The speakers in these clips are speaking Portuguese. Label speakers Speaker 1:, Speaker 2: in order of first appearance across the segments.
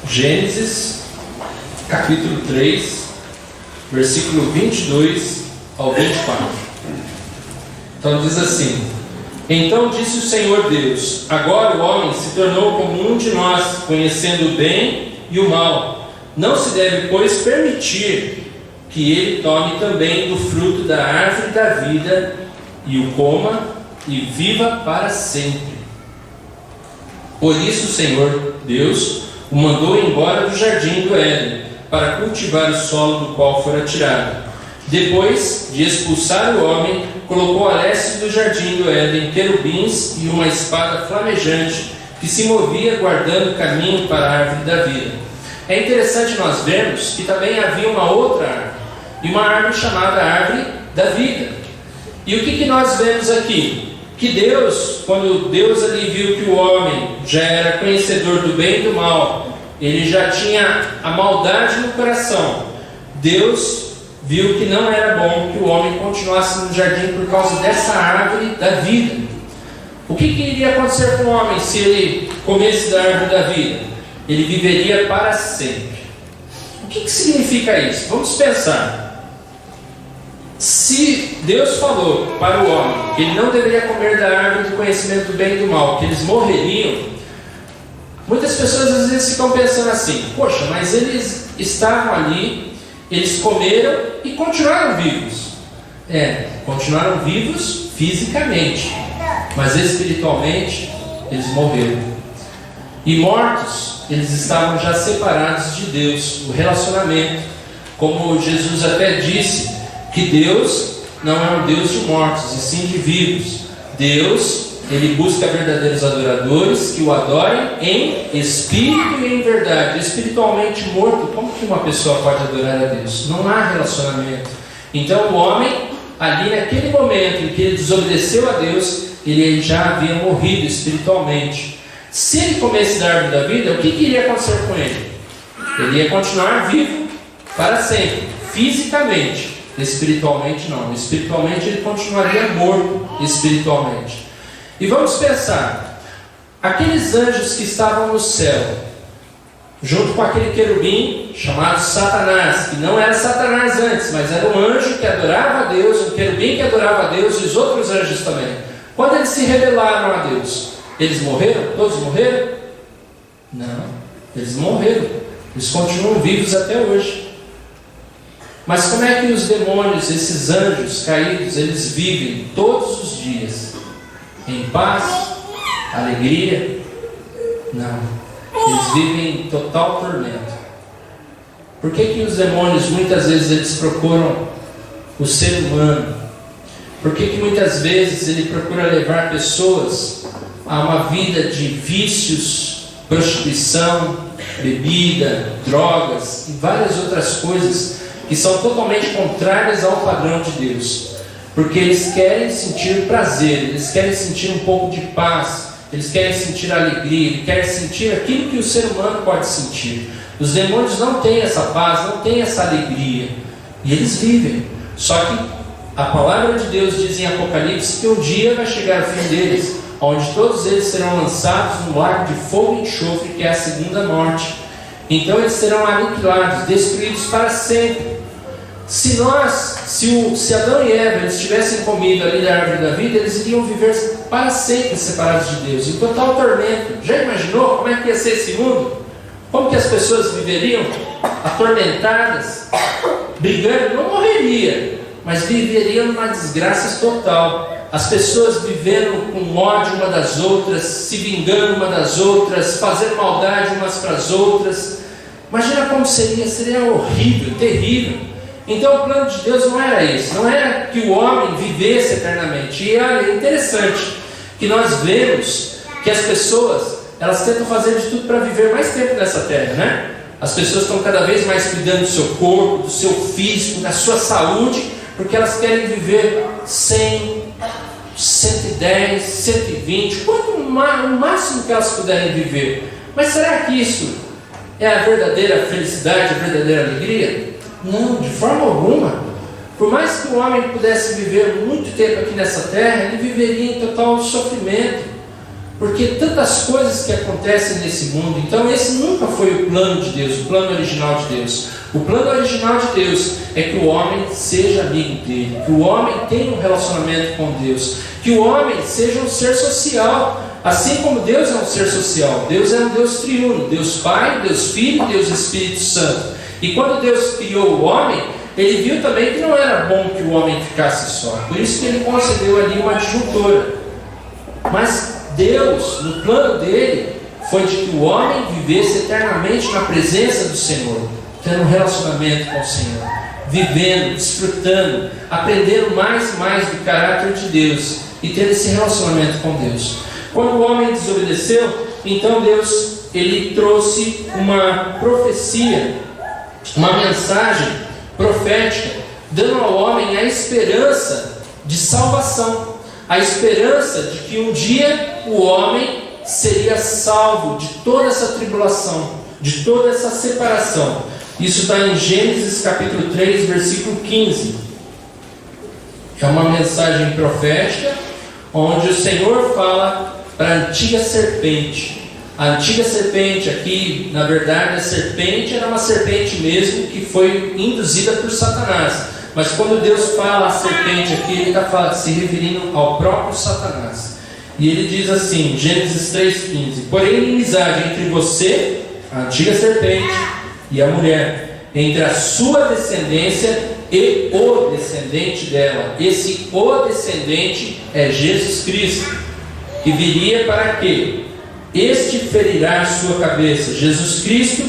Speaker 1: Gênesis, capítulo 3, versículo 22 ao 24. Então diz assim: Então disse o Senhor Deus: Agora o homem se tornou como um de nós, conhecendo o bem e o mal. Não se deve, pois, permitir que ele tome também do fruto da árvore da vida e o coma e viva para sempre. Por isso o Senhor Deus o mandou embora do jardim do Éden, para cultivar o solo do qual fora tirado. Depois de expulsar o homem, colocou a leste do jardim do Éden querubins e uma espada flamejante que se movia guardando o caminho para a árvore da vida. É interessante nós vermos que também havia uma outra árvore, e uma árvore chamada árvore da vida. E o que nós vemos aqui? Que Deus, quando Deus ali viu que o homem já era conhecedor do bem e do mal, ele já tinha a maldade no coração, Deus viu que não era bom que o homem continuasse no jardim por causa dessa árvore da vida. O que iria acontecer com o homem se ele comesse da árvore da vida? Ele viveria para sempre. O que significa isso? Vamos pensar. Se Deus falou para o homem que ele não deveria comer da árvore do conhecimento do bem e do mal, que eles morreriam, muitas pessoas às vezes ficam pensando assim: poxa, mas eles estavam ali, eles comeram e continuaram vivos. Continuaram vivos fisicamente, mas espiritualmente eles morreram. E mortos, eles estavam já separados de Deus, o relacionamento, como Jesus até disse, que Deus não é um Deus de mortos, e sim de vivos. Deus, ele busca verdadeiros adoradores que o adorem em espírito e em verdade. Espiritualmente morto, como que uma pessoa pode adorar a Deus? Não há relacionamento. Então o homem, ali naquele momento em que ele desobedeceu a Deus, ele já havia morrido espiritualmente. Se ele comesse da árvore da vida, o que iria acontecer com ele? Ele ia continuar vivo para sempre, fisicamente. Espiritualmente não. Espiritualmente ele continuaria morto espiritualmente. E vamos pensar, aqueles anjos que estavam no céu, junto com aquele querubim chamado Satanás, que não era Satanás antes, mas era um anjo que adorava a Deus, um querubim que adorava a Deus, e os outros anjos também. Quando eles se rebelaram a Deus, eles morreram? Todos morreram? Não, eles morreram. Eles continuam vivos até hoje. Mas como é que os demônios, esses anjos caídos, eles vivem todos os dias? Em paz? Alegria? Não. Eles vivem em total tormento. Por que os demônios muitas vezes eles procuram o ser humano? Por que muitas vezes ele procura levar pessoas a uma vida de vícios, prostituição, bebida, drogas e várias outras coisas que são totalmente contrárias ao padrão de Deus? Porque eles querem sentir prazer, eles querem sentir um pouco de paz, eles querem sentir alegria, eles querem sentir aquilo que o ser humano pode sentir. Os demônios não têm essa paz, não têm essa alegria, e eles vivem. Só que a palavra de Deus diz em Apocalipse que um dia vai chegar o fim deles, onde todos eles serão lançados no lago de fogo e enxofre, que é a segunda morte. Então eles serão aniquilados, destruídos para sempre. Se Adão e Eva eles tivessem comido ali da árvore da vida, eles iriam viver para sempre separados de Deus, em total tormento. Já imaginou como é que ia ser esse mundo? Como que as pessoas viveriam atormentadas, brigando? Não morreria, mas viveriam numa desgraça total. As pessoas vivendo com ódio uma das outras, se vingando uma das outras, fazendo maldade umas para as outras. Imagina como seria horrível, terrível. Então o plano de Deus não era isso, não era que o homem vivesse eternamente. E é interessante que nós vemos que as pessoas, elas tentam fazer de tudo para viver mais tempo nessa terra, né? As pessoas estão cada vez mais cuidando do seu corpo, do seu físico, da sua saúde, porque elas querem viver 100, 110, 120, quanto o máximo que elas puderem viver. Mas será que isso é a verdadeira felicidade, a verdadeira alegria? Não, de forma alguma. Por mais que o homem pudesse viver muito tempo aqui nessa terra, ele viveria em total sofrimento. Porque tantas coisas que acontecem nesse mundo. Então esse nunca foi o plano de Deus, o plano original de Deus. O plano original de Deus é que o homem seja amigo dele, que o homem tenha um relacionamento com Deus, que o homem seja um ser social, assim como Deus é um ser social. Deus é um Deus triuno, Deus Pai, Deus Filho, Deus Espírito Santo. E quando Deus criou o homem, Ele viu também que não era bom que o homem ficasse só. Por isso que Ele concedeu ali uma adjuntora. Mas Deus, no plano dele, foi de que o homem vivesse eternamente na presença do Senhor, tendo um relacionamento com o Senhor, vivendo, desfrutando, aprendendo mais e mais do caráter de Deus e tendo esse relacionamento com Deus. Quando o homem desobedeceu, então Deus, Ele trouxe uma profecia, uma mensagem profética, dando ao homem a esperança de salvação, a esperança de que um dia o homem seria salvo de toda essa tribulação, de toda essa separação. Isso está em Gênesis capítulo 3, versículo 15. É uma mensagem profética, onde o Senhor fala para a antiga serpente. A antiga serpente aqui, na verdade, a serpente era uma serpente mesmo que foi induzida por Satanás. Mas quando Deus fala a serpente aqui, Ele está se referindo ao próprio Satanás. E Ele diz assim, Gênesis 3,15: porém, inimizade entre você, a antiga serpente, e a mulher, entre a sua descendência e o descendente dela. Esse o descendente é Jesus Cristo, que viria para quê? Este ferirá a sua cabeça. Jesus Cristo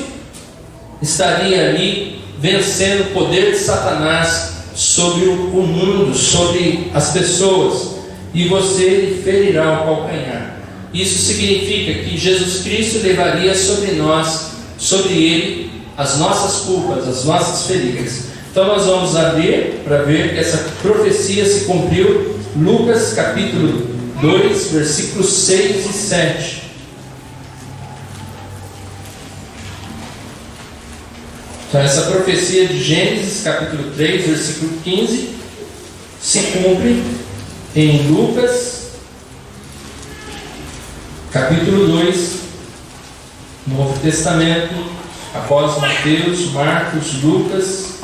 Speaker 1: estaria ali vencendo o poder de Satanás sobre o mundo, sobre as pessoas, e você lhe ferirá o calcanhar. Isso significa que Jesus Cristo levaria sobre nós, sobre Ele, as nossas culpas, as nossas feridas. Então nós vamos abrir para ver que essa profecia se cumpriu. Lucas capítulo 2, versículos 6 e 7. Então essa profecia de Gênesis capítulo 3, versículo 15 se cumpre em Lucas capítulo 2, Novo Testamento, após Mateus, Marcos, Lucas,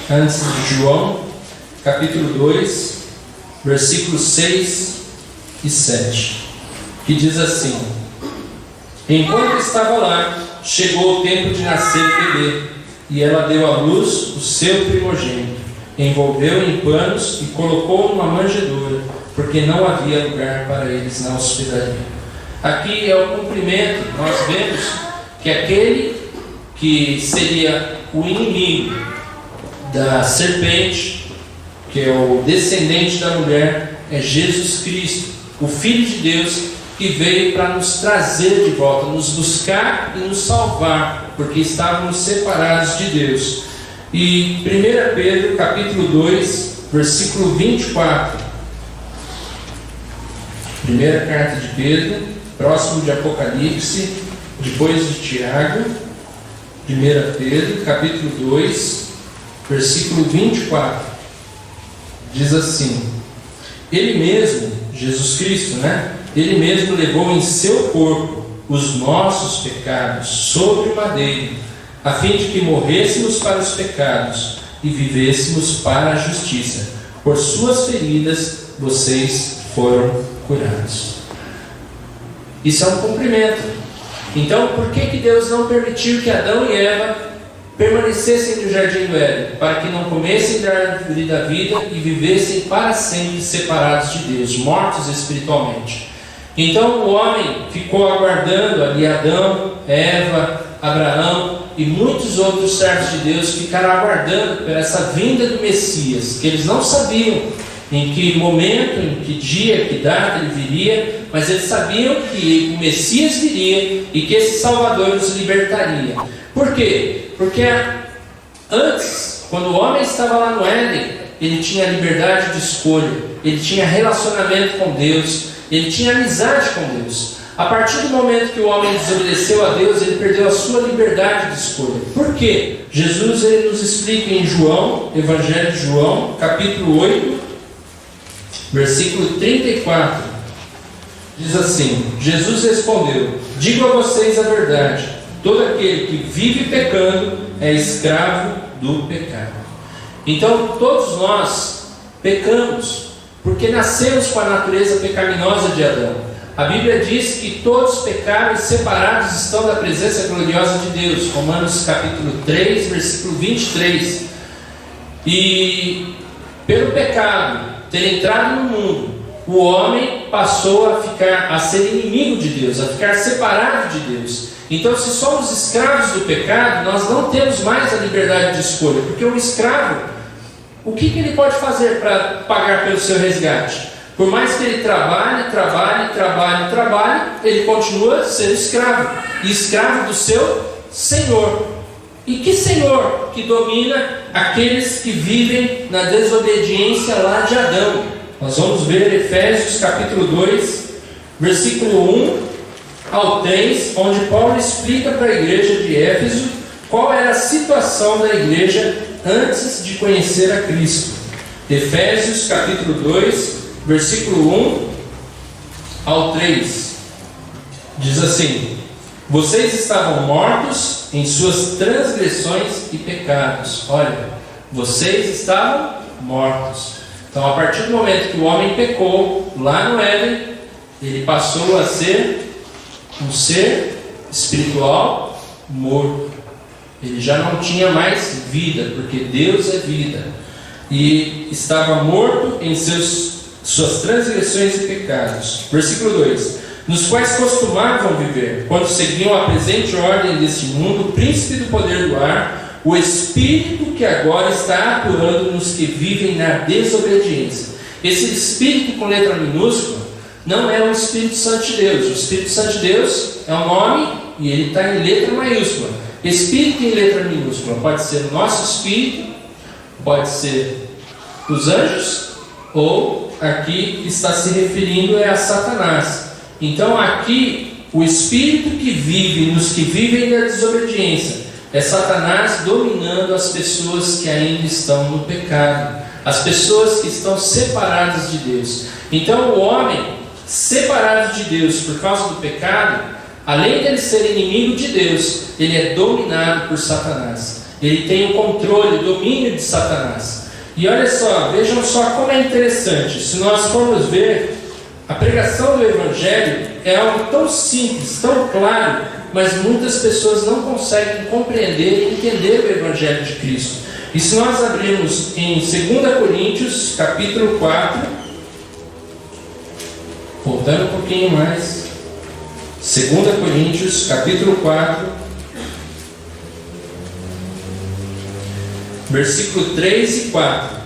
Speaker 1: antes de João, capítulo 2, versículos 6 e 7, que diz assim: enquanto estava lá, chegou o tempo de nascer o bebê, e ela deu à luz o seu primogênito, envolveu em panos e colocou numa manjedoura, porque não havia lugar para eles na hospedaria. Aqui é o cumprimento. Nós vemos que aquele que seria o inimigo da serpente, que é o descendente da mulher, é Jesus Cristo, o Filho de Deus, que veio para nos trazer de volta, nos buscar e nos salvar, porque estávamos separados de Deus. E 1 Pedro capítulo 2, versículo 24. Primeira carta de Pedro, próximo de Apocalipse, depois de Tiago. 1 Pedro capítulo 2, versículo 24. Diz assim: Ele mesmo, Jesus Cristo, Ele mesmo levou em seu corpo os nossos pecados sobre o madeiro, a fim de que morrêssemos para os pecados e vivêssemos para a justiça. Por suas feridas vocês foram curados. Isso é um cumprimento. Então, por que Deus não permitiu que Adão e Eva permanecessem no jardim do Éden? Para que não comessem da árvore da vida e vivessem para sempre separados de Deus, mortos espiritualmente. Então o homem ficou aguardando ali, Adão, Eva, Abraão e muitos outros servos de Deus ficaram aguardando por essa vinda do Messias, que eles não sabiam em que momento, em que dia, que data ele viria, mas eles sabiam que o Messias viria e que esse Salvador os libertaria. Por quê? Porque antes, quando o homem estava lá no Éden, ele tinha liberdade de escolha, ele tinha relacionamento com Deus, ele tinha amizade com Deus. A partir do momento que o homem desobedeceu a Deus, ele perdeu a sua liberdade de escolha. Por quê? Jesus ele nos explica em João, Evangelho de João, capítulo 8, versículo 34. diz assim: Jesus respondeu: digo a vocês a verdade, todo aquele que vive pecando é escravo do pecado. Então todos nós pecamos, porque nascemos com a natureza pecaminosa de Adão. A Bíblia diz que todos pecaram e separados estão da presença gloriosa de Deus. Romanos capítulo 3, versículo 23. E pelo pecado ter entrado no mundo, o homem passou a ser inimigo de Deus, a ficar separado de Deus. Então, se somos escravos do pecado, nós não temos mais a liberdade de escolha, porque o escravo, o que ele pode fazer para pagar pelo seu resgate? Por mais que ele trabalhe, ele continua sendo escravo, e escravo do seu Senhor. E que Senhor que domina aqueles que vivem na desobediência lá de Adão? Nós vamos ver Efésios capítulo 2, versículo 1 ao 3, onde Paulo explica para a igreja de Éfeso qual era a situação da igreja antes de conhecer a Cristo. Efésios capítulo 2, versículo 1 ao 3, diz assim: vocês estavam mortos em suas transgressões e pecados. Olha, vocês estavam mortos. Então, a partir do momento que o homem pecou lá no Éden, ele passou a ser um ser espiritual morto. Ele já não tinha mais vida, porque Deus é vida, e estava morto em suas transgressões e pecados. Versículo 2: nos quais costumavam viver, quando seguiam a presente ordem deste mundo, o príncipe do poder do ar, o espírito que agora está atuando nos que vivem na desobediência. Esse espírito com letra minúscula não é o Espírito Santo de Deus. O Espírito Santo de Deus é um nome e ele está em letra maiúscula. Espírito em letra minúscula pode ser o nosso espírito, pode ser os anjos, ou aqui está se referindo a Satanás. Então aqui o espírito que vive nos que vivem na desobediência é Satanás dominando as pessoas que ainda estão no pecado, as pessoas que estão separadas de Deus. Então o homem separado de Deus por causa do pecado, além de ele ser inimigo de Deus, ele é dominado por Satanás. Ele tem o controle, o domínio de Satanás. E olha só, vejam só como é interessante. Se nós formos ver, a pregação do Evangelho é algo tão simples, tão claro, mas muitas pessoas não conseguem compreender e entender o Evangelho de Cristo. E se nós abrirmos em 2 Coríntios, capítulo 4, voltando um pouquinho mais, 2 Coríntios, capítulo 4, versículo 3 e 4,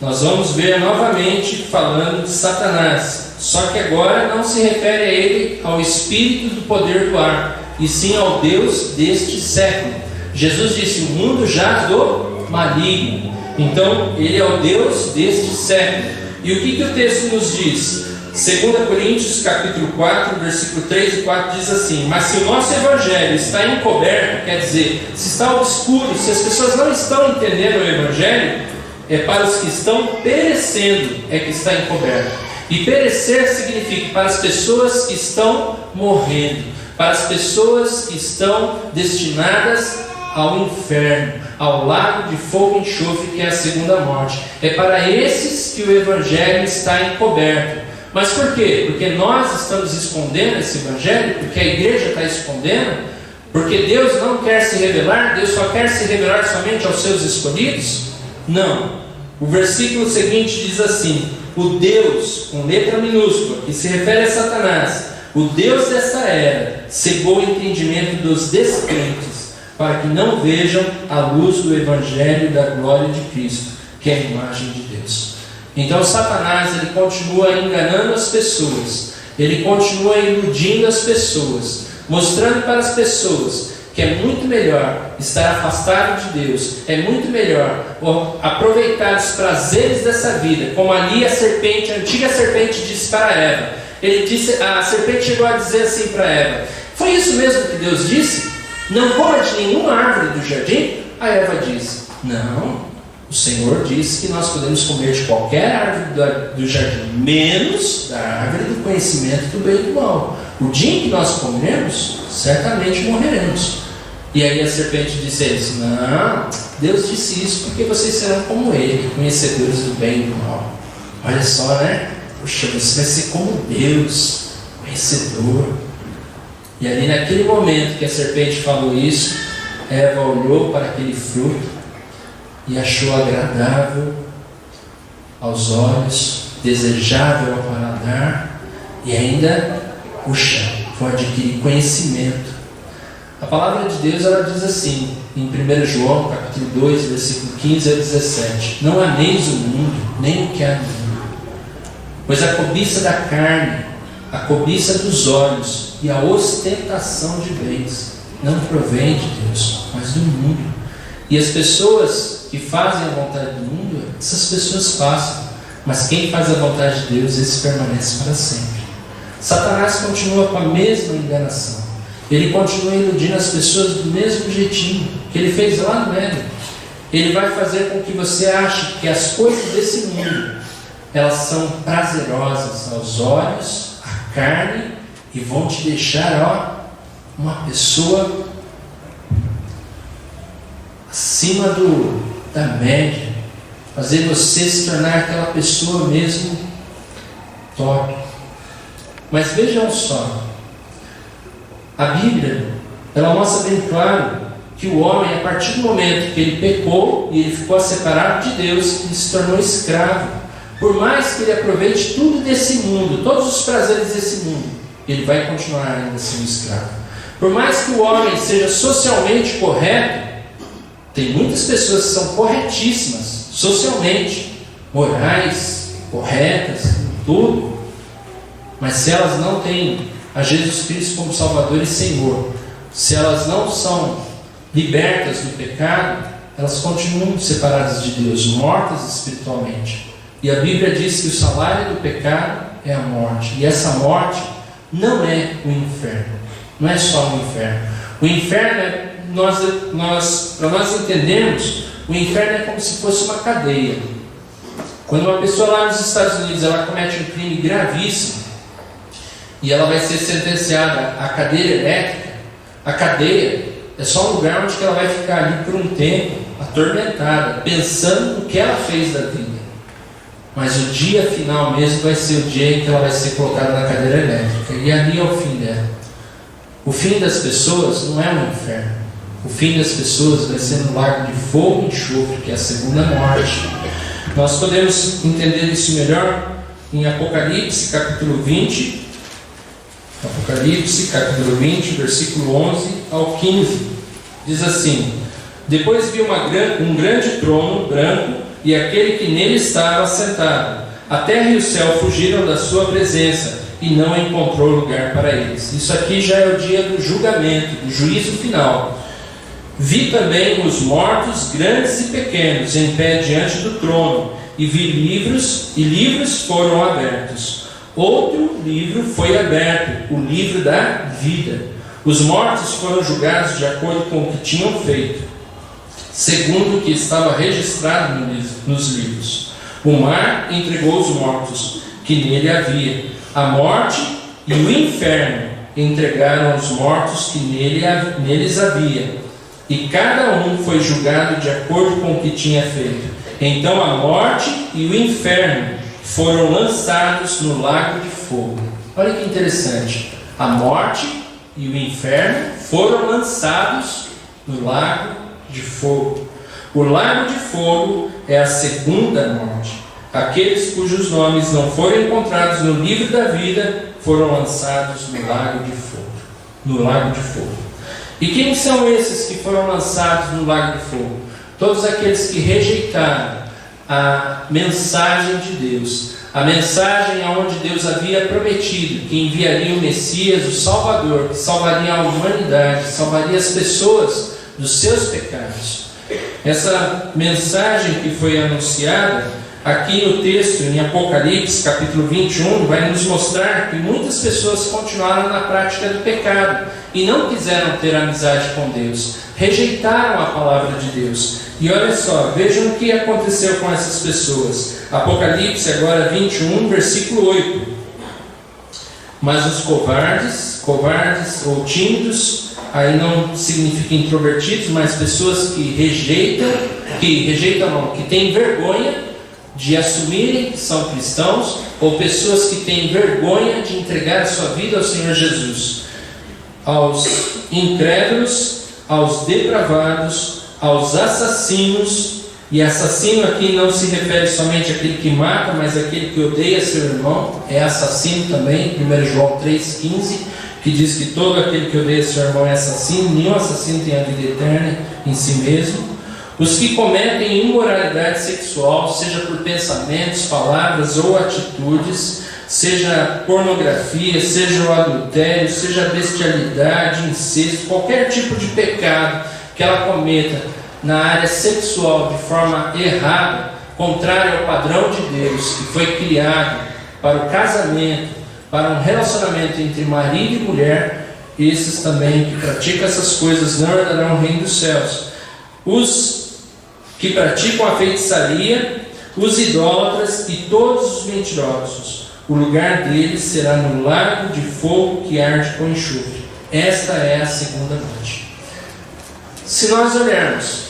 Speaker 1: nós vamos ver novamente falando de Satanás, só que agora não se refere a ele, ao espírito do poder do ar, e sim ao Deus deste século. Jesus disse: o mundo jaz do maligno. Então ele é o Deus deste século. E o que o texto nos diz? 2 Coríntios capítulo 4, versículo 3 e 4 diz assim: mas se o nosso Evangelho está encoberto, quer dizer, se está obscuro, se as pessoas não estão entendendo o Evangelho, é para os que estão perecendo é que está encoberto. E perecer significa para as pessoas que estão morrendo, para as pessoas que estão destinadas ao inferno, ao lago de fogo e enxofre, que é a segunda morte. É para esses que o Evangelho está encoberto. Mas por quê? Porque nós estamos escondendo esse Evangelho? Porque a igreja está escondendo? Porque Deus não quer se revelar? Deus só quer se revelar somente aos seus escolhidos? Não. O versículo seguinte diz assim: o Deus, com letra minúscula, que se refere a Satanás, o Deus dessa era, cegou o entendimento dos descrentes, para que não vejam a luz do Evangelho da glória de Cristo, que é a imagem de Deus. Então Satanás, ele continua enganando as pessoas, ele continua iludindo as pessoas, mostrando para as pessoas que é muito melhor estar afastado de Deus, é muito melhor aproveitar os prazeres dessa vida, como ali a serpente, a antiga serpente disse para Eva. A serpente chegou a dizer assim para Eva: foi isso mesmo que Deus disse? Não coma de nenhuma árvore do jardim? A Eva disse: não, O Senhor disse que nós podemos comer de qualquer árvore do jardim, menos da árvore do conhecimento do bem e do mal. O dia em que nós comermos, certamente morreremos. E aí a serpente disse a eles: não, Deus disse isso porque vocês serão como Ele, conhecedores do bem e do mal. Olha só, né? Puxa, você vai ser como Deus, conhecedor. E ali naquele momento que a serpente falou isso, Eva olhou para aquele fruto e achou agradável aos olhos, desejável ao paladar, e ainda, puxa, foi adquirir conhecimento. A palavra de Deus, ela diz assim, em 1 João, capítulo 2, versículo 15 a 17: não ameis o mundo, nem o que há no mundo, pois a cobiça da carne, a cobiça dos olhos e a ostentação de bens não provém de Deus, mas do mundo. E as pessoas que fazem a vontade do mundo, essas pessoas passam, mas quem faz a vontade de Deus, esse permanece para sempre. Satanás continua com a mesma enganação. Ele continua iludindo as pessoas do mesmo jeitinho que ele fez lá no Éden. Ele vai fazer com que você ache que as coisas desse mundo, elas são prazerosas aos olhos, à carne, e vão te deixar, uma pessoa acima da média, fazer você se tornar aquela pessoa mesmo top. Mas vejam só, a Bíblia, ela mostra bem claro que o homem, a partir do momento que ele pecou e ele ficou separado de Deus, ele se tornou escravo. Por mais que ele aproveite tudo desse mundo, todos os prazeres desse mundo, ele vai continuar ainda sendo escravo. Por mais que o homem seja socialmente correto, tem muitas pessoas que são corretíssimas, socialmente, morais, corretas, tudo, mas se elas não têm a Jesus Cristo como Salvador e Senhor, se elas não são libertas do pecado, elas continuam separadas de Deus, mortas espiritualmente. E a Bíblia diz que o salário do pecado é a morte, e essa morte não é o inferno, não é só o inferno. O inferno é, para nós entendermos, o inferno é como se fosse uma cadeia. Quando uma pessoa lá nos Estados Unidos ela comete um crime gravíssimo e ela vai ser sentenciada à cadeira elétrica, a cadeia é só um lugar onde ela vai ficar ali por um tempo, atormentada, pensando no que ela fez da vida. Mas o dia final mesmo vai ser o dia em que ela vai ser colocada na cadeira elétrica, e ali é o fim dela. O fim das pessoas não é um inferno. O fim das pessoas vai ser no lago de fogo e enxofre, que é a segunda morte. Nós podemos entender isso melhor em Apocalipse, capítulo 20. Apocalipse, capítulo 20, versículo 11 ao 15. Diz assim: depois vi um grande trono branco, e aquele que nele estava assentado. A terra e o céu fugiram da sua presença, e não encontrou lugar para eles. Isso aqui já é o dia do julgamento, do juízo final. Vi também os mortos, grandes e pequenos, em pé diante do trono, e vi livros, e livros foram abertos. Outro livro foi aberto, o livro da vida. Os mortos foram julgados de acordo com o que tinham feito, segundo o que estava registrado nos livros. O mar entregou os mortos que nele havia. A morte e o inferno entregaram os mortos que neles havia. E cada um foi julgado de acordo com o que tinha feito. Então a morte e o inferno foram lançados no lago de fogo. Olha que interessante. A morte e o inferno foram lançados no lago de fogo. O lago de fogo é a segunda morte. Aqueles cujos nomes não foram encontrados no livro da vida foram lançados no lago de fogo. No lago de fogo. E quem são esses que foram lançados no lago de fogo? Todos aqueles que rejeitaram a mensagem de Deus, a mensagem aonde Deus havia prometido que enviaria o Messias, o Salvador, que salvaria a humanidade, salvaria as pessoas dos seus pecados. Essa mensagem que foi anunciada, aqui no texto, em Apocalipse, capítulo 21, vai nos mostrar que muitas pessoas continuaram na prática do pecado e não quiseram ter amizade com Deus, rejeitaram a palavra de Deus. E olha só, vejam o que aconteceu com essas pessoas. Apocalipse agora 21, versículo 8. Mas os covardes ou tímidos, aí não significa introvertidos, mas pessoas que têm vergonha de assumirem que são cristãos, ou pessoas que têm vergonha de entregar a sua vida ao Senhor Jesus. Aos incrédulos, aos depravados, aos assassinos, e assassino aqui não se refere somente àquele que mata, mas àquele que odeia seu irmão, é assassino também, 1 João 3,15, que diz que todo aquele que odeia seu irmão é assassino, nenhum assassino tem a vida eterna em si mesmo. Os que cometem imoralidade sexual, seja por pensamentos, palavras ou atitudes, seja pornografia, seja o adultério, seja a bestialidade, incesto, qualquer tipo de pecado que ela cometa na área sexual de forma errada, contrária ao padrão de Deus, que foi criado para o casamento, para um relacionamento entre marido e mulher, esses também que praticam essas coisas não herdarão o reino dos céus. Os que praticam a feitiçaria, os idólatras e todos os mentirosos, o lugar deles será no lago de fogo que arde com enxofre. Esta é a segunda morte. Se nós olharmos,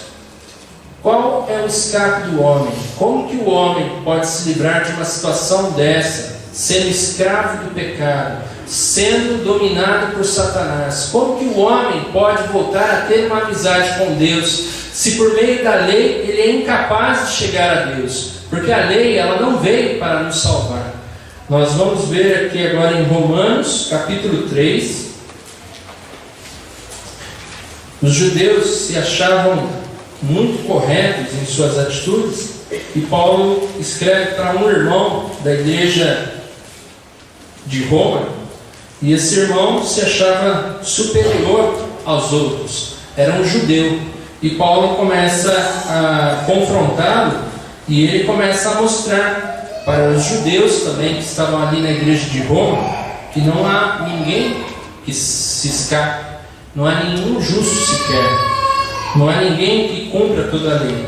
Speaker 1: qual é o escape do homem? Como que o homem pode se livrar de uma situação dessa, sendo escravo do pecado, sendo dominado por Satanás? Como que o homem pode voltar a ter uma amizade com Deus, se por meio da lei ele é incapaz de chegar a Deus? Porque a lei, ela não veio para nos salvar. Nós vamos ver aqui agora em Romanos, capítulo 3. Os judeus se achavam muito corretos em suas atitudes, e Paulo escreve para um irmão da igreja de Roma, e esse irmão se achava superior aos outros, era um judeu, e Paulo começa a confrontá-lo, e ele começa a mostrar para os judeus também que estavam ali na igreja de Roma, que não há ninguém que se escape, não há nenhum justo sequer, não há ninguém que cumpra toda a lei.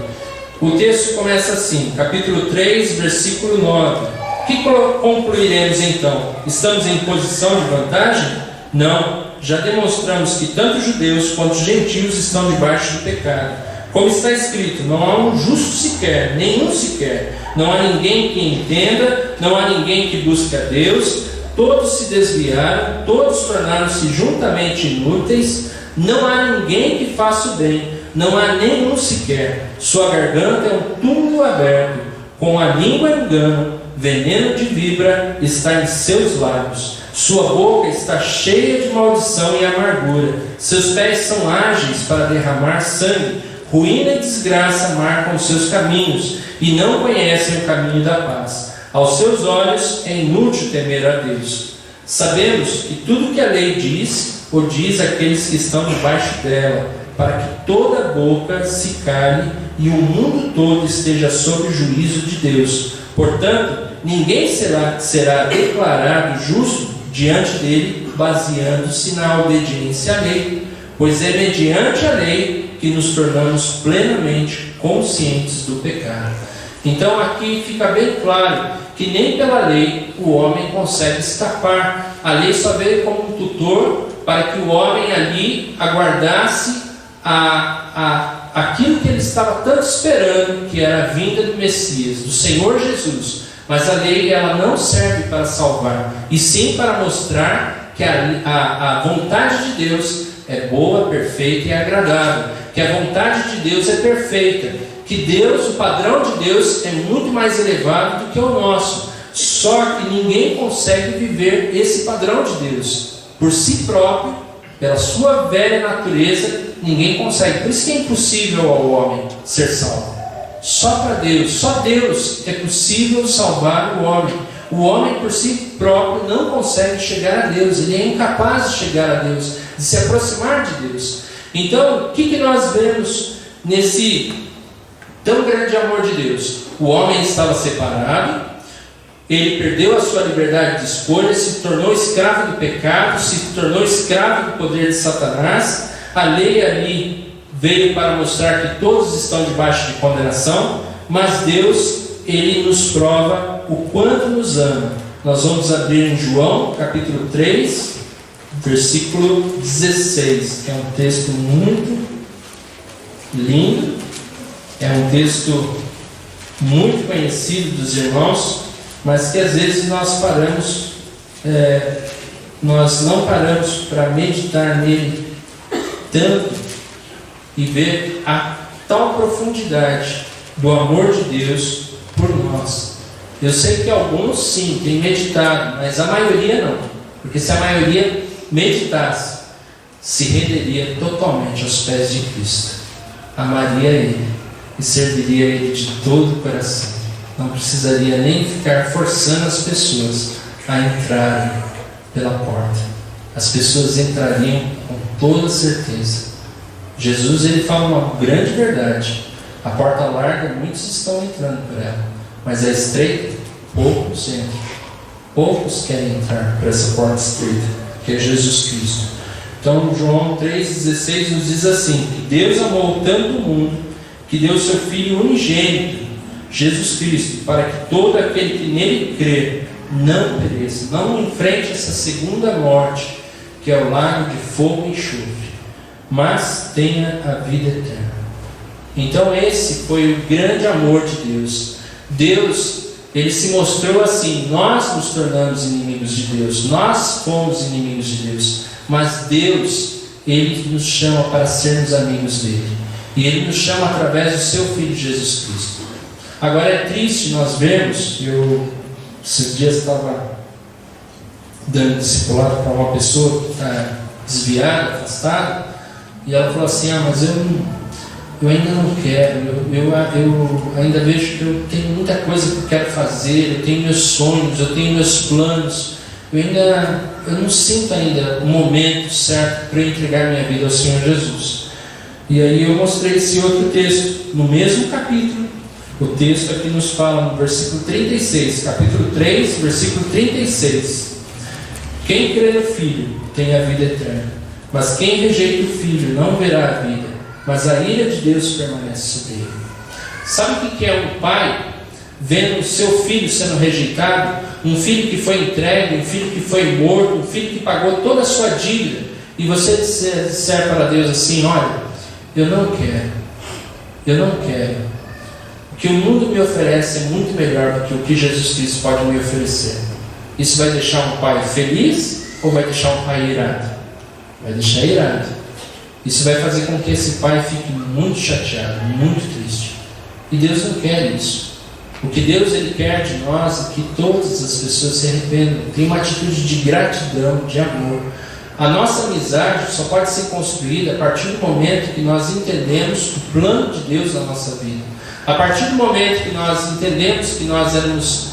Speaker 1: O texto começa assim, capítulo 3, versículo 9. O que concluiremos então? Estamos em posição de vantagem? Não, já demonstramos que tanto judeus quanto gentios estão debaixo do pecado. Como está escrito, não há um justo sequer, nenhum sequer. Não há ninguém que entenda, não há ninguém que busque a Deus. Todos se desviaram, todos tornaram-se juntamente inúteis. Não há ninguém que faça o bem, não há nenhum sequer. Sua garganta é um túmulo aberto, com a língua engano, veneno de víbora está em seus lábios. Sua boca está cheia de maldição e amargura. Seus pés são ágeis para derramar sangue. Ruína e desgraça marcam os seus caminhos, e não conhecem o caminho da paz. Aos seus olhos é inútil temer a Deus. Sabemos que tudo que a lei diz, o diz àqueles que estão debaixo dela, para que toda boca se cale e o mundo todo esteja sob o juízo de Deus. Portanto, ninguém será declarado justo diante dele, baseando-se na obediência à lei, pois é mediante a lei que nos tornamos plenamente conscientes do pecado. Então aqui fica bem claro que nem pela lei o homem consegue escapar. A lei só veio como um tutor para que o homem ali aguardasse aquilo que ele estava tanto esperando, que era a vinda do Messias, do Senhor Jesus. Mas a lei, ela não serve para salvar, e sim para mostrar que a vontade de Deus é boa, perfeita e agradável, que a vontade de Deus é perfeita, que Deus, o padrão de Deus é muito mais elevado do que o nosso. Só que ninguém consegue viver esse padrão de Deus por si próprio, pela sua velha natureza. Ninguém consegue. Por isso que é impossível ao homem ser salvo. Só para Deus, só Deus é possível salvar o homem. O homem por si próprio não consegue chegar a Deus. Ele é incapaz de chegar a Deus, de se aproximar de Deus. Então, o que nós vemos nesse tão grande amor de Deus. O homem estava separado, ele perdeu a sua liberdade de escolha, se tornou escravo do pecado, se tornou escravo do poder de Satanás. A lei ali veio para mostrar que todos estão debaixo de condenação, mas Deus, Ele nos prova o quanto nos ama. Nós vamos abrir em João, capítulo 3, versículo 16, que é um texto muito lindo, é um texto muito conhecido dos irmãos, mas que às vezes nós não paramos para meditar nele tanto e ver a tal profundidade do amor de Deus por nós. Eu sei que alguns sim têm meditado, mas a maioria não, porque se a maioria meditasse, se renderia totalmente aos pés de Cristo, amaria Ele e serviria Ele de todo o coração. Não precisaria nem ficar forçando as pessoas a entrarem pela porta. As pessoas entrariam com toda certeza. Jesus, ele fala uma grande verdade: a porta larga, muitos estão entrando por ela, mas a estreita, poucos entram. Poucos querem entrar por essa porta estreita, que é Jesus Cristo. Então João 3,16 nos diz assim: que Deus amou tanto o mundo que deu seu Filho unigênito, Jesus Cristo, para que todo aquele que nele crê não pereça, não enfrente essa segunda morte, que é o lago de fogo e enxofre, mas tenha a vida eterna. Então esse foi o grande amor de Deus. Deus, ele se mostrou assim: nós nos tornamos inimigos de Deus, nós fomos inimigos de Deus, mas Deus, ele nos chama para sermos amigos dele, e ele nos chama através do seu Filho Jesus Cristo. Agora é triste nós vermos, esses dias estava dando discipulado para uma pessoa que está desviada, afastada, e ela falou assim: mas eu ainda não quero, eu ainda vejo que eu tenho muita coisa que eu quero fazer, eu tenho meus sonhos, eu tenho meus planos, eu não sinto ainda o momento certo para entregar minha vida ao Senhor Jesus. E aí eu mostrei esse outro texto, no mesmo capítulo. O texto aqui nos fala no versículo 36, capítulo 3, versículo 36. Quem crê no Filho tem a vida eterna, mas quem rejeita o Filho não verá a vida, mas a ira de Deus permanece sobre ele. Sabe o que é um pai vendo o seu filho sendo rejeitado? Um filho que foi entregue, um filho que foi morto, um filho que pagou toda a sua dívida, e você disser para Deus assim: olha, eu não quero. O que o mundo me oferece é muito melhor do que o que Jesus Cristo pode me oferecer. Isso vai deixar um pai feliz ou vai deixar um pai irado? Vai deixar irado. Isso vai fazer com que esse pai fique muito chateado, muito triste. E Deus não quer isso. O que Deus ele quer de nós é que todas as pessoas se arrependam, tenham uma atitude de gratidão, de amor. A nossa amizade só pode ser construída a partir do momento que nós entendemos o plano de Deus na nossa vida. A partir do momento que nós entendemos que nós éramos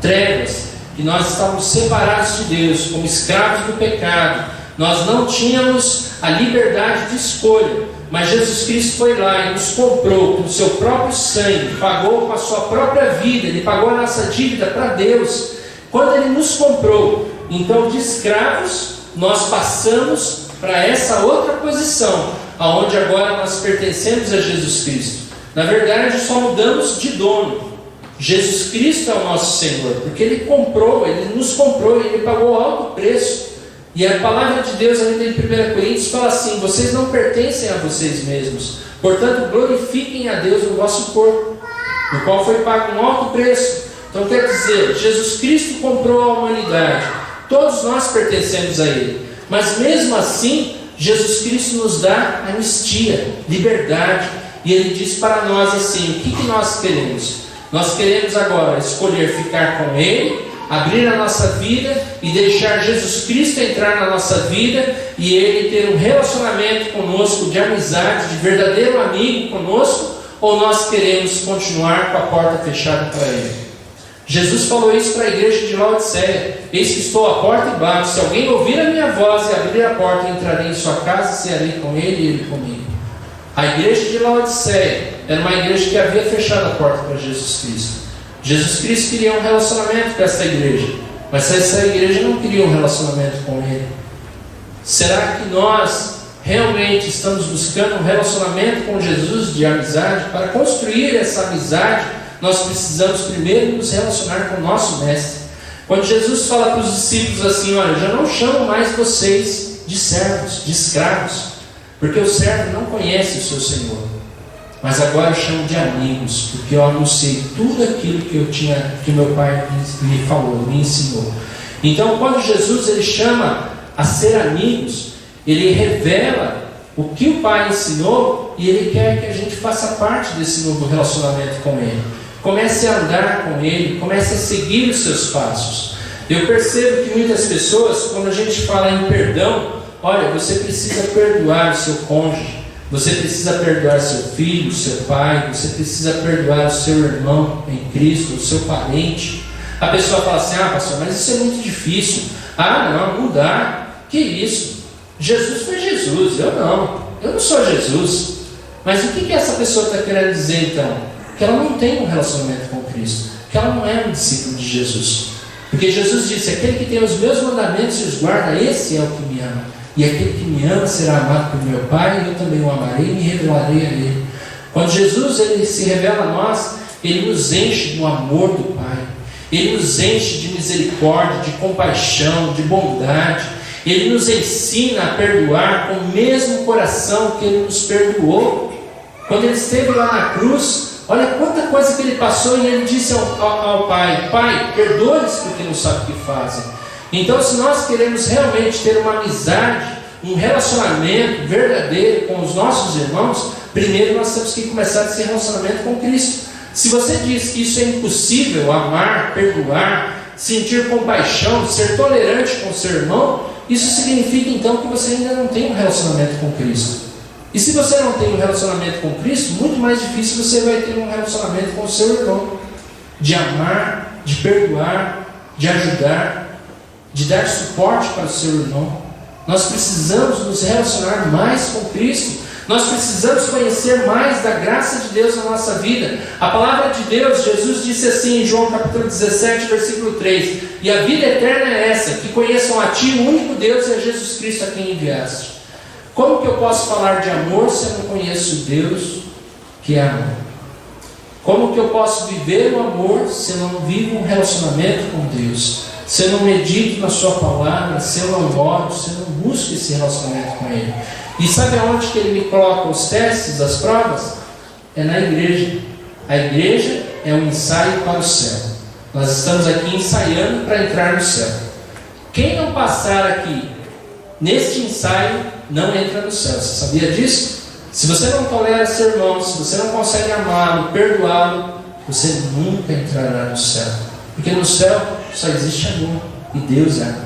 Speaker 1: trevas, que nós estávamos separados de Deus, como escravos do pecado, nós não tínhamos a liberdade de escolha, mas Jesus Cristo foi lá e nos comprou com o seu próprio sangue, pagou com a sua própria vida, Ele pagou a nossa dívida para Deus. Quando Ele nos comprou, então de escravos, nós passamos para essa outra posição, aonde agora nós pertencemos a Jesus Cristo. Na verdade, só mudamos de dono. Jesus Cristo é o nosso Senhor, porque Ele comprou, Ele nos comprou, Ele pagou alto preço. E a palavra de Deus ainda em 1 Coríntios fala assim: vocês não pertencem a vocês mesmos, portanto glorifiquem a Deus no vosso corpo, no qual foi pago um alto preço. Então quer dizer, Jesus Cristo comprou a humanidade, todos nós pertencemos a Ele, mas mesmo assim Jesus Cristo nos dá anistia, liberdade, e Ele diz para nós assim: o que nós queremos? Nós queremos agora escolher ficar com Ele, abrir a nossa vida e deixar Jesus Cristo entrar na nossa vida e Ele ter um relacionamento conosco de amizade, de verdadeiro amigo conosco, ou nós queremos continuar com a porta fechada para Ele? Jesus falou isso para a igreja de Laodiceia: eis que estou à porta e bato, se alguém ouvir a minha voz e abrir a porta, eu entrarei em sua casa, cearei com ele e ele comigo. A igreja de Laodiceia era uma igreja que havia fechado a porta para Jesus Cristo. Jesus Cristo queria um relacionamento com essa igreja, mas essa igreja não queria um relacionamento com Ele. Será que nós realmente estamos buscando um relacionamento com Jesus de amizade? Para construir essa amizade, nós precisamos primeiro nos relacionar com o nosso Mestre. Quando Jesus fala para os discípulos assim: olha, eu já não chamo mais vocês de servos, de escravos, porque o servo não conhece o seu Senhor, mas agora eu chamo de amigos, porque eu anunciei tudo aquilo que meu Pai me falou, me ensinou. Então, quando Jesus ele chama a ser amigos, Ele revela o que o Pai ensinou, e Ele quer que a gente faça parte desse novo relacionamento com Ele. Comece a andar com Ele, comece a seguir os seus passos. Eu percebo que muitas pessoas, quando a gente fala em perdão, olha, você precisa perdoar o seu cônjuge, você precisa perdoar seu filho, seu pai, você precisa perdoar o seu irmão em Cristo, o seu parente. A pessoa fala assim: ah, pastor, mas isso é muito difícil. Ah, não dá. Que isso? Jesus foi Jesus, eu não sou Jesus. Mas o que essa pessoa está querendo dizer então? Que ela não tem um relacionamento com Cristo, que ela não é um discípulo de Jesus. Porque Jesus disse: aquele que tem os meus mandamentos e os guarda, esse é o que me ama. E aquele que me ama será amado por meu Pai, e eu também o amarei e me revelarei a Ele. Quando Jesus ele se revela a nós, Ele nos enche do amor do Pai, Ele nos enche de misericórdia, de compaixão, de bondade. Ele nos ensina a perdoar com o mesmo coração que Ele nos perdoou. Quando Ele esteve lá na cruz, olha quanta coisa que Ele passou, e Ele disse ao Pai: Pai, perdoa-lhes porque não sabem o que fazem. Então, se nós queremos realmente ter uma amizade, um relacionamento verdadeiro com os nossos irmãos, primeiro nós temos que começar esse relacionamento com Cristo. Se você diz que isso é impossível, amar, perdoar, sentir compaixão, ser tolerante com o seu irmão, isso significa então que você ainda não tem um relacionamento com Cristo. E se você não tem um relacionamento com Cristo, muito mais difícil você vai ter um relacionamento com o seu irmão, de amar, de perdoar, de ajudar, de dar suporte para o seu irmão. Nós precisamos nos relacionar mais com Cristo. Nós precisamos conhecer mais da graça de Deus na nossa vida. A palavra de Deus, Jesus disse assim em João capítulo 17, versículo 3: e a vida eterna é essa, que conheçam a Ti, o único Deus, e a Jesus Cristo a quem enviaste. Como que eu posso falar de amor se eu não conheço Deus que é amor? Como que eu posso viver o amor se eu não vivo um relacionamento com Deus? Se eu não medito na Sua palavra, se eu não oro, se eu não busco esse relacionamento com Ele. E sabe aonde que Ele me coloca os testes, as provas? É na igreja. A igreja é um ensaio para o céu. Nós estamos aqui ensaiando para entrar no céu. Quem não passar aqui neste ensaio, não entra no céu. Você sabia disso? Se você não tolera seu irmão, se você não consegue amá-lo, perdoá-lo, você nunca entrará no céu. Porque no céu só existe amor, e Deus é amor.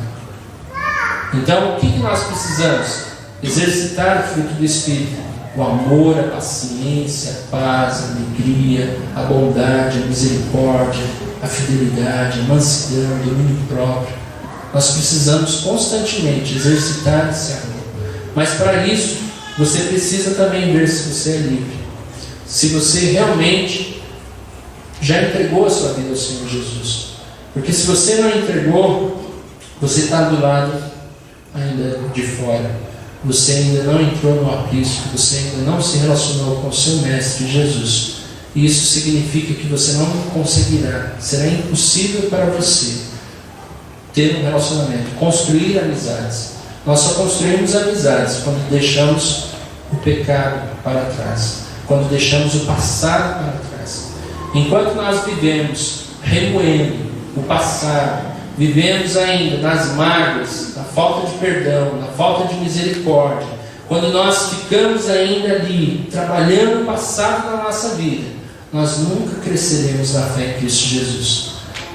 Speaker 1: Então, o que nós precisamos? Exercitar o fruto do Espírito: o amor, a paciência, a paz, a alegria, a bondade, a misericórdia, a fidelidade, a mansidão, o domínio próprio. Nós precisamos constantemente exercitar esse amor. Mas para isso, você precisa também ver se você é livre, se você realmente já entregou a sua vida ao Senhor Jesus. Porque se você não entregou, você está do lado ainda de fora. Você ainda não entrou no aprisco, você ainda não se relacionou com o seu Mestre Jesus. E isso significa que você não conseguirá, será impossível para você ter um relacionamento, construir amizades. Nós só construímos amizades quando deixamos o pecado para trás, quando deixamos o passado para trás. Enquanto nós vivemos remoendo o passado, vivemos ainda nas mágoas, na falta de perdão, na falta de misericórdia, quando nós ficamos ainda ali trabalhando o passado na nossa vida, nós nunca cresceremos na fé em Cristo Jesus.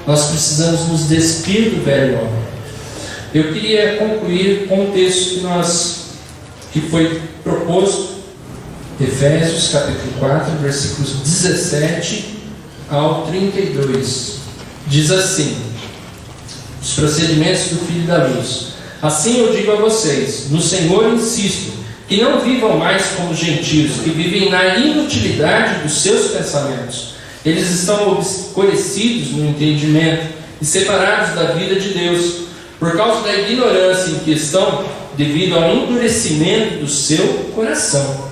Speaker 1: Nós precisamos nos despir do velho homem. Eu queria concluir com um texto que foi proposto, Efésios capítulo 4, versículos 17 ao 32. Diz assim: os procedimentos do Filho da Luz. Assim eu digo a vocês, no Senhor insisto, que não vivam mais como gentios, que vivem na inutilidade dos seus pensamentos. Eles estão obscurecidos no entendimento e separados da vida de Deus, por causa da ignorância em que estão, devido ao endurecimento do seu coração.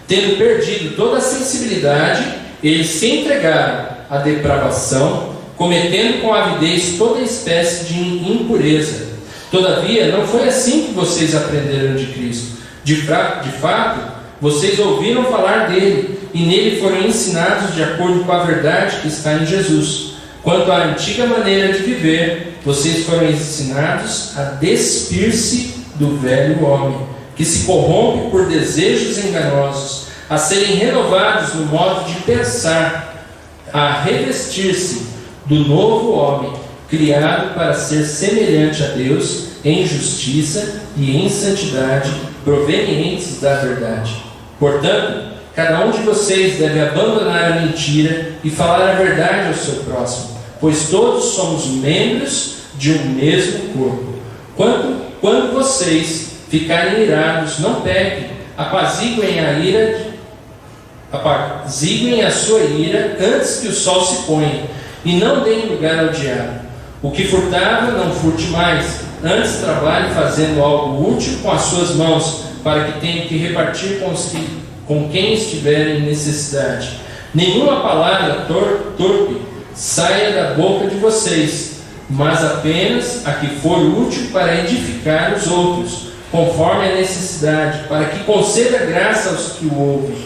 Speaker 1: Tendo perdido toda a sensibilidade, eles se entregaram à depravação, cometendo com avidez toda espécie de impureza. Todavia, não foi assim que vocês aprenderam de Cristo. De fato, vocês ouviram falar dele, e nele foram ensinados de acordo com a verdade que está em Jesus. Quanto à antiga maneira de viver, vocês foram ensinados a despir-se do velho homem, que se corrompe por desejos enganosos, a serem renovados no modo de pensar, a revestir-se do novo homem, criado para ser semelhante a Deus em justiça e em santidade, provenientes da verdade. Portanto, cada um de vocês deve abandonar a mentira e falar a verdade ao seu próximo, pois todos somos membros de um mesmo corpo. Quando vocês ficarem irados, não pequem, apaziguem a sua ira antes que o sol se ponha, e não deem lugar ao diabo. O que furtava, não furte mais, antes trabalhe fazendo algo útil com as suas mãos, para que tenha que repartir com quem estiver em necessidade. Nenhuma palavra torpe saia da boca de vocês, mas apenas a que for útil para edificar os outros, conforme a necessidade, para que conceda graça aos que o ouvem.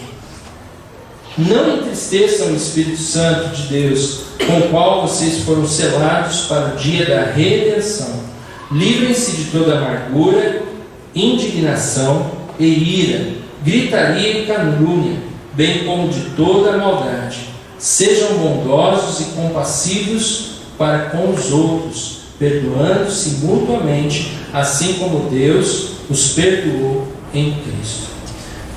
Speaker 1: Não entristeçam o Espírito Santo de Deus, com o qual vocês foram selados para o dia da redenção. Livrem-se de toda amargura, indignação e ira, gritaria e calúnia, bem como de toda a maldade. Sejam bondosos e compassivos para com os outros, perdoando-se mutuamente, assim como Deus os perdoou em Cristo.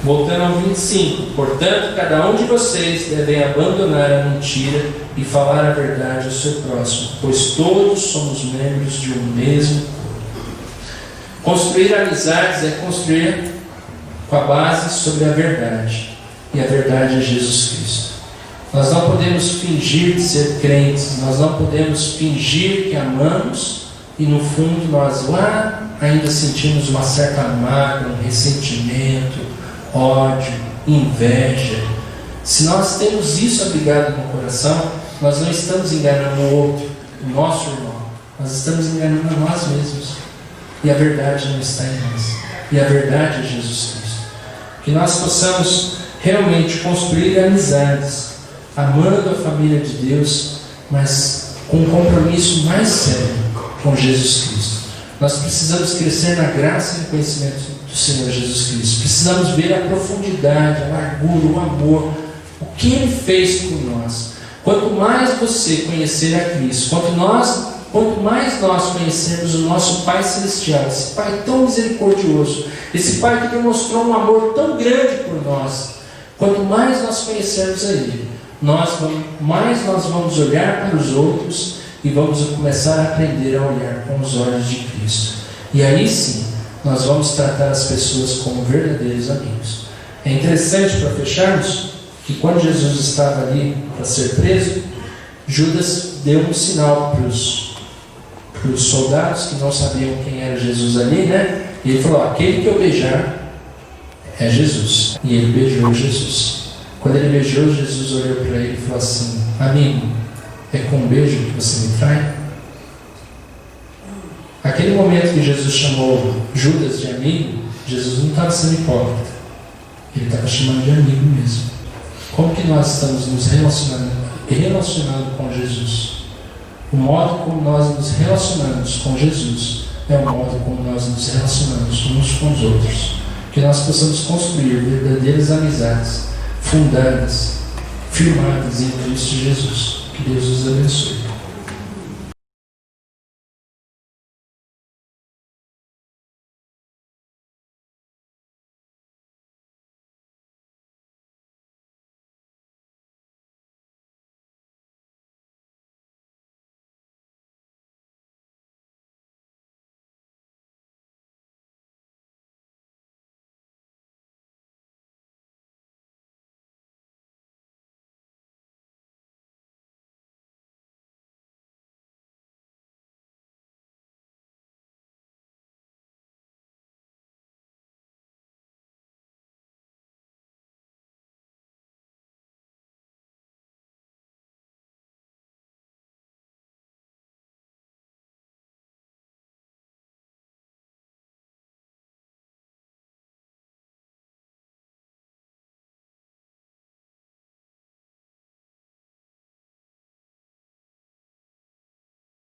Speaker 1: Voltando ao 25. Portanto, cada um de vocês deve abandonar a mentira e falar a verdade ao seu próximo, pois todos somos membros de um mesmo corpo. Construir amizades é construir com a base sobre a verdade, e a verdade é Jesus Cristo. Nós não podemos fingir de ser crentes, nós não podemos fingir que amamos e no fundo nós lá ainda sentimos uma certa mágoa, um ressentimento, ódio, inveja. Se nós temos isso abrigado no coração, nós não estamos enganando o outro, o nosso irmão, nós estamos enganando a nós mesmos, e a verdade não está em nós, e a verdade é Jesus Cristo. Que nós possamos realmente construir amizades, amando a família de Deus, mas com um compromisso mais sério com Jesus Cristo. Nós precisamos crescer na graça e no conhecimento do Senhor Jesus Cristo. Precisamos ver a profundidade, a largura, o amor, o que Ele fez por nós. Quanto mais você conhecer a Cristo, quanto mais nós conhecermos o nosso Pai Celestial, esse Pai tão misericordioso, esse Pai que demonstrou um amor tão grande por nós, quanto mais nós conhecermos a Ele, mais nós vamos olhar para os outros e vamos começar a aprender a olhar com os olhos de Cristo. E aí sim, nós vamos tratar as pessoas como verdadeiros amigos. É interessante, para fecharmos, que quando Jesus estava ali para ser preso, Judas deu um sinal para os soldados que não sabiam quem era Jesus ali, né? E ele falou: aquele que eu beijar é Jesus. E ele beijou Jesus. Quando ele beijou, Jesus olhou para ele e falou assim: amigo, é com um beijo que você me trai? Aquele momento que Jesus chamou Judas de amigo, Jesus não estava sendo hipócrita, ele estava chamando de amigo mesmo. Como que nós estamos nos relacionando com Jesus? O modo como nós nos relacionamos com Jesus é o modo como nós nos relacionamos uns com os outros. Que nós possamos construir verdadeiras amizades fundadas, firmadas em Cristo Jesus. Que Deus nos abençoe.